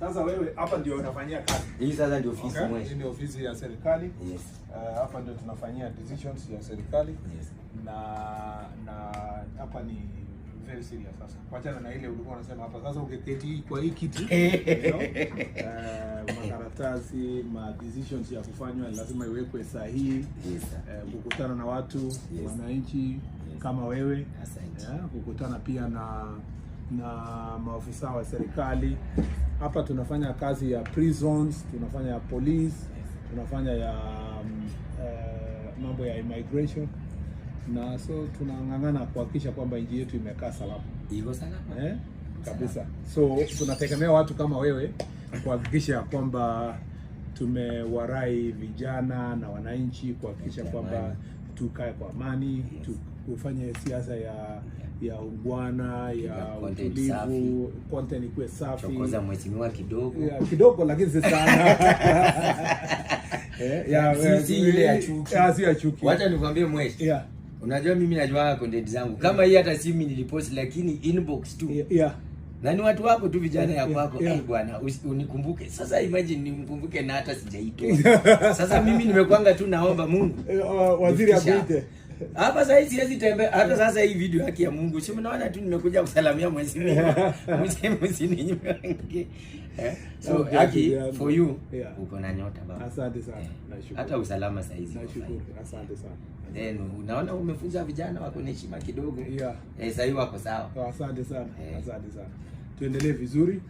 Sasa wewe hapa ndio unafanyia kazi. Hii sasa ndio ofisi mwe. Hii ndio ofisi ya serikali. Yes. Hapa ndio tunafanyia decisions ya serikali. Yes. Na hapa ni very serious sasa. Wachana na ile ulikuwa unasema hapa. Sasa ukiketi kwa hii kiti, makaratasi, decisions ya kufanywa lazima iwekwe sahihi. Yes. Kukutana na watu, yes, wananchi kama wewe. Asante. Kukutana pia na maafisa wa serikali. Hapa tunafanya kazi ya prisons, tunafanya ya police, tunafanya ya mambo ya immigration, na so tunang'ang'ana kuhakikisha kwamba nchi yetu imekaa salama. Iko salama. Kabisa. So tunategemea watu kama wewe kuhakikisha kwamba tumewarai vijana na wananchi kuhakikisha kwamba tukae kwa amani, tufanye siasa ya ungwana, ya utulivu, content ikuwe safi. Chokoza mheshimiwa kidogo. Kidogo lakini si sana. Si ile ya chuki. Si ya chuki. Wacha nikwambie mweshi. Unajua mimi najua content zangu. Kama hii hata si mimi nilipost lakini inbox tu. Na ni watu wako tu vijana ya kwako, bwana unikumbuke. Sasa imagine nikumbuke na hata sijaitwa. Sasa mimi nimekwanga tu naomba Mungu. Waziri akuite. Hapa sasa hizi siwezi tembea. Hata sasa hii video haki ya Mungu. Si mnaona tu nimekuja kusalamia mheshimiwa. Mheshimiwa. So haki for you. Uko na nyota baba. Asante sana. Nashukuru. Hata usalama sasa hizi. Nashukuru. Asante sana. Then unaona umefunza vijana wako heshima kidogo. Sasa hivi wako sawa. Asante sana. Asante sana. Tuendelee vizuri.